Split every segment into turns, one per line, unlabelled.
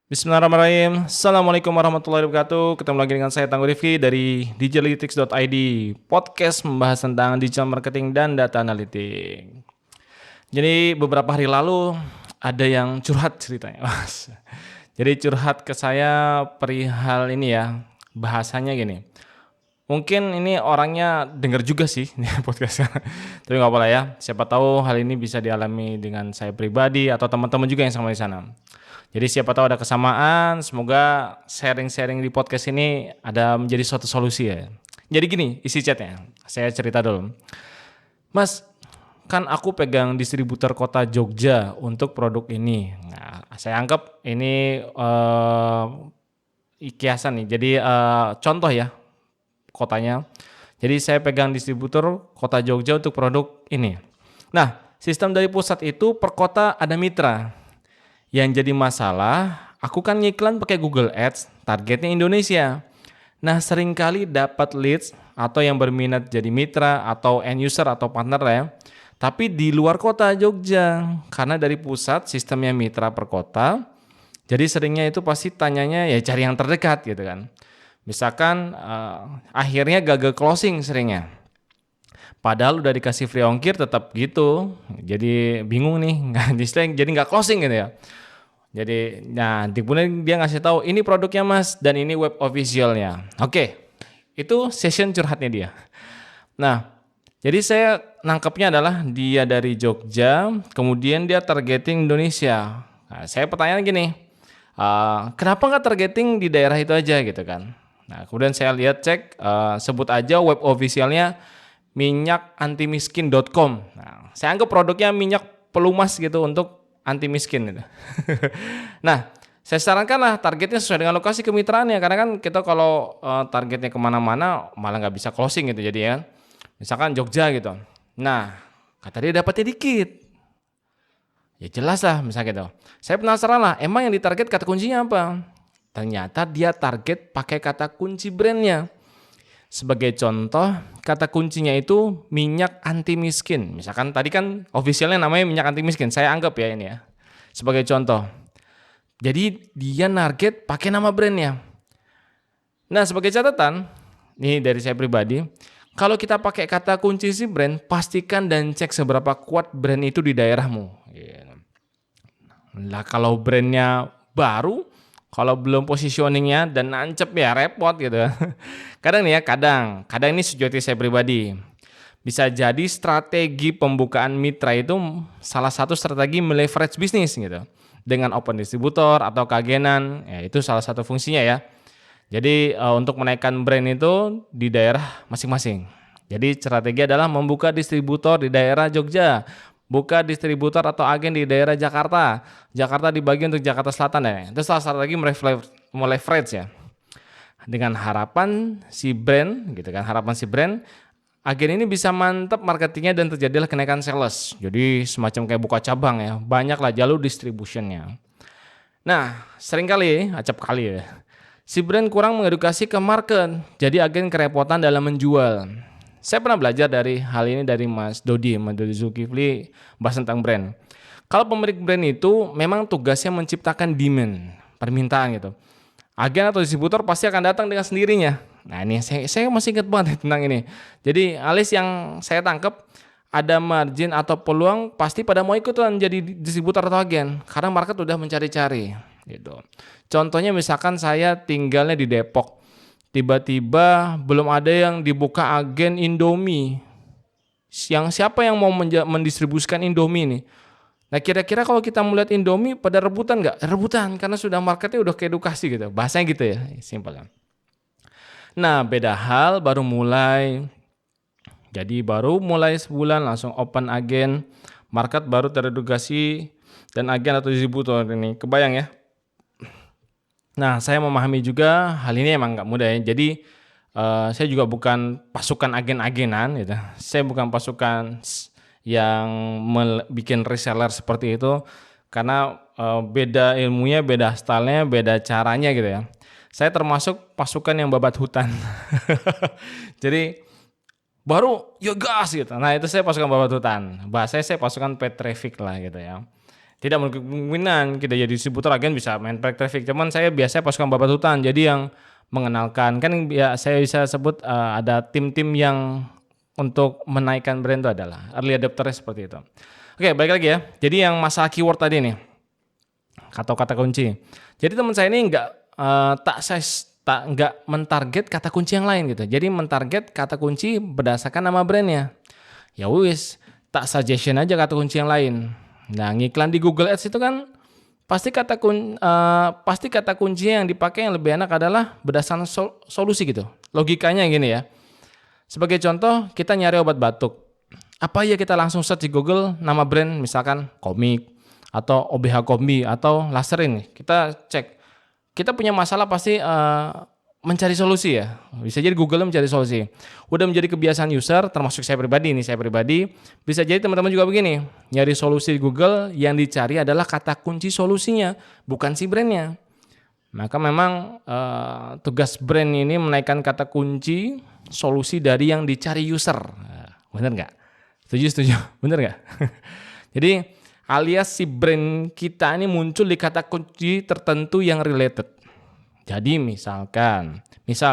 Bismillahirrahmanirrahim. Assalamualaikum warahmatullahi wabarakatuh. Ketemu lagi dengan saya Tangguh Rifki dari digitalytics.id. Podcast membahas tentang digital marketing dan data analitik. Jadi beberapa hari lalu ada yang curhat ceritanya, Mas. Jadi curhat ke saya perihal ini ya. Bahasanya gini. Mungkin ini orangnya denger juga sih podcastnya. Tapi nggak apa-apa ya. Siapa tahu hal ini bisa dialami dengan saya pribadi atau teman-teman juga yang sama di sana. Jadi siapa tahu ada kesamaan, semoga sharing-sharing di podcast ini ada menjadi suatu solusi ya. Jadi gini isi chatnya, saya cerita dulu. Mas, kan aku pegang distributor kota Jogja untuk produk ini. Nah, saya anggap ini kiasan nih, jadi contoh ya kotanya. Jadi saya pegang distributor kota Jogja untuk produk ini. Nah, sistem dari pusat itu per kota ada mitra. Yang jadi masalah, aku kan ngiklan pakai Google Ads, targetnya Indonesia. Nah, seringkali dapat leads atau yang berminat jadi mitra atau end user atau partner ya. Tapi di luar kota Jogja, karena dari pusat sistemnya mitra per kota. Jadi seringnya itu pasti tanyanya ya cari yang terdekat gitu kan. Misalkan akhirnya gagal closing seringnya. Padahal udah dikasih free ongkir tetap gitu. Jadi bingung nih, jadi nggak closing gitu ya. Jadi, nah, kemudian dia ngasih tahu ini produknya Mas dan ini web officialnya. Oke, itu session curhatnya dia. Nah, jadi saya nangkepnya adalah dia dari Jogja, kemudian dia targeting Indonesia. Nah, saya pertanyaan gini, kenapa nggak targeting di daerah itu aja gitu kan? Nah, kemudian saya lihat cek, sebut aja web officialnya minyakantimiskin.com. Nah, saya anggap produknya minyak pelumas gitu untuk anti miskin gitu. Nah, saya sarankan lah targetnya sesuai dengan lokasi kemitraannya, karena kan kita kalau targetnya kemana-mana malah nggak bisa closing gitu jadi ya. Misalkan Jogja gitu. Nah, kata dia dapatnya dikit. Ya jelas lah misalnya gitu. Saya penasaran lah, emang yang ditarget kata kuncinya apa? Ternyata dia target pakai kata kunci brandnya. Sebagai contoh, kata kuncinya itu minyak anti miskin. Misalkan tadi kan officialnya namanya minyak anti miskin. Saya anggap ya ini ya. Sebagai contoh. Jadi dia target pakai nama brandnya. Nah, sebagai catatan, nih dari saya pribadi, kalau kita pakai kata kunci si brand, pastikan dan cek seberapa kuat brand itu di daerahmu. Lah kalau brandnya baru, kalau belum positioningnya dan nancep ya repot gitu. Kadang nih ya, kadang ini sejati saya pribadi. Bisa jadi strategi pembukaan mitra itu salah satu strategi meleverage bisnis gitu. Dengan open distributor atau keagenan, ya itu salah satu fungsinya ya. Jadi untuk menaikkan brand itu di daerah masing-masing. Jadi strategi adalah membuka distributor di daerah Jogja, buka distributor atau agen di daerah Jakarta. Jakarta dibagi untuk Jakarta Selatan ya. Itu salah satu lagi meleverage ya. Dengan harapan si brand gitu kan, agen ini bisa mantap marketingnya dan terjadilah kenaikan sales. Jadi semacam kayak buka cabang ya, banyaklah jalur distributionnya. Nah, acap kali ya, si brand kurang mengedukasi ke market, jadi agen kerepotan dalam menjual. Saya pernah belajar dari hal ini dari Mas Dodi Zulkifli, bahas tentang brand. Kalau pemilik brand itu memang tugasnya menciptakan demand, permintaan gitu. Agen atau distributor pasti akan datang dengan sendirinya. Nah ini saya masih ingat banget tentang ini. Jadi alis yang saya tangkap ada margin atau peluang pasti pada mau ikutan jadi distributor atau agen karena market udah mencari-cari gitu. Contohnya misalkan saya tinggalnya di Depok, tiba-tiba belum ada yang dibuka agen Indomie. Yang siapa yang mau mendistribusikan Indomie ini? Nah kira-kira kalau kita melihat Indomie pada rebutan nggak? Rebutan karena sudah marketnya udah keedukasi gitu. Bahasanya gitu ya, simpel. Nah beda hal baru mulai. Jadi baru mulai sebulan langsung open agen, market baru teredukasi dan agen atau distributor ini. Kebayang ya? Nah saya memahami juga hal ini emang nggak mudah ya. Jadi saya juga bukan pasukan agen-agenan gitu. Saya bukan pasukan yang bikin reseller seperti itu karena beda ilmunya, beda stylenya, beda caranya gitu ya. Saya termasuk pasukan yang babat hutan. Jadi baru ya gas gitu. Nah itu saya pasukan babat hutan. Bahasanya saya pasukan paid traffic lah gitu ya. Tidak menutup kemungkinan kita jadi distributor agen bisa main paid traffic. Cuman saya biasanya pasukan babat hutan. Jadi yang mengenalkan kan ya saya bisa sebut ada tim-tim yang untuk menaikkan brand itu adalah early adopter seperti itu. Oke, balik lagi ya. Jadi yang masalah keyword tadi nih atau kata kunci. Jadi teman saya ini nggak mentarget kata kunci yang lain gitu. Jadi mentarget kata kunci berdasarkan nama brandnya. Ya wis, tak suggestion aja kata kunci yang lain. Nah, ngiklan di Google Ads itu kan pasti kata kunci yang dipakai yang lebih enak adalah berdasarkan solusi gitu. Logikanya gini ya. Sebagai contoh, kita nyari obat batuk. Apa ya kita langsung search di Google nama brand misalkan Komik atau OBH Kombi atau Laserin. Kita cek. Kita punya masalah pasti mencari solusi ya. Bisa jadi Google mencari solusi. Udah menjadi kebiasaan user, termasuk saya pribadi. Bisa jadi teman-teman juga begini. Nyari solusi di Google yang dicari adalah kata kunci solusinya, bukan si brandnya. Maka memang tugas brand ini menaikkan kata kunci solusi dari yang dicari user. Bener nggak? Setuju? Bener nggak? Jadi alias si brand kita ini muncul di kata kunci tertentu yang related. Jadi misal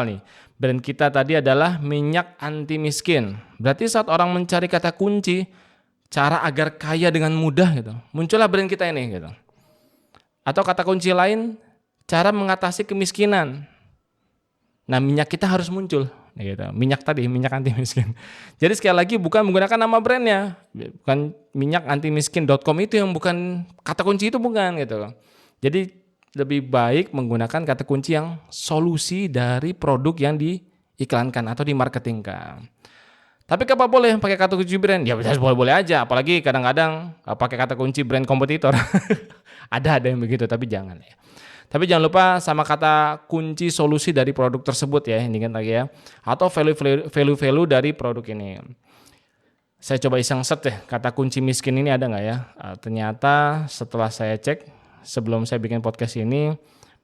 nih, brand kita tadi adalah minyak anti miskin. Berarti saat orang mencari kata kunci, cara agar kaya dengan mudah gitu, muncullah brand kita ini gitu. Atau kata kunci lain, cara mengatasi kemiskinan. Nah, minyak kita harus muncul gitu. Minyak anti miskin. Jadi sekali lagi bukan menggunakan nama brandnya, bukan minyakantimiskin.com itu yang bukan kata kunci itu bukan gitu. Jadi lebih baik menggunakan kata kunci yang solusi dari produk yang diiklankan atau dimarketingkan. Tapi apa boleh pakai kata kunci brand? Ya boleh aja, apalagi kadang-kadang pakai kata kunci brand kompetitor. ada yang begitu, tapi jangan ya. Tapi jangan lupa sama kata kunci solusi dari produk tersebut ya, ini kan lagi ya. Atau value dari produk ini. Saya coba iseng search deh, kata kunci miskin ini ada nggak ya? Ternyata setelah saya cek, sebelum saya bikin podcast ini,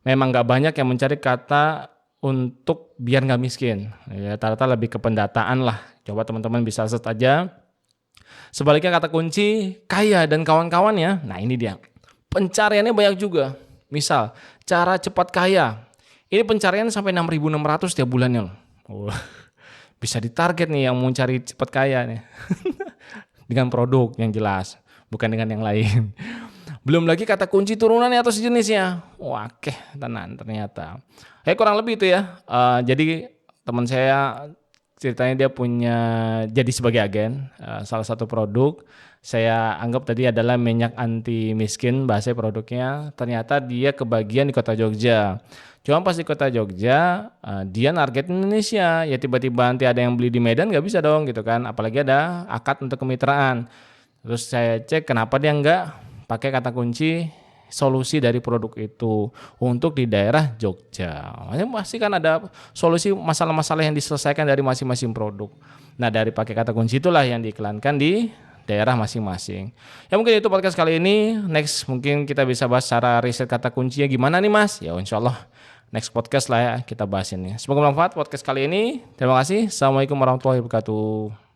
memang nggak banyak yang mencari kata untuk biar nggak miskin. Ya, rata-rata lebih ke pendataan lah. Coba teman-teman bisa search aja. Sebaliknya kata kunci kaya dan kawan-kawannya, nah ini dia. Pencariannya banyak juga. Misal, cara cepat kaya. Ini pencarian sampai 6.600 tiap bulannya loh. Bisa ditarget nih yang mau cari cepat kaya nih. Dengan produk yang jelas, bukan dengan yang lain. Belum lagi kata kunci turunannya atau sejenisnya. Wah, tenan ternyata. Kurang lebih itu ya. Jadi teman saya ceritanya dia punya jadi sebagai agen salah satu produk. Saya anggap tadi adalah minyak anti miskin bahasa produknya. Ternyata dia kebagian di kota Jogja. Cuma pas di kota Jogja dia target Indonesia. Ya tiba-tiba nanti ada yang beli di Medan nggak bisa dong gitu kan. Apalagi ada akad untuk kemitraan. Terus saya cek kenapa dia nggak pakai kata kunci solusi dari produk itu untuk di daerah Jogja. Pasti kan ada solusi masalah-masalah yang diselesaikan dari masing-masing produk. Nah, dari pakai kata kunci itulah yang diiklankan di daerah masing-masing. Ya mungkin itu podcast kali ini. Next mungkin kita bisa bahas cara riset kata kuncinya gimana nih Mas. Ya insyaallah next podcast lah ya kita bahas ini. Semoga bermanfaat podcast kali ini. Terima kasih. Assalamualaikum warahmatullahi wabarakatuh.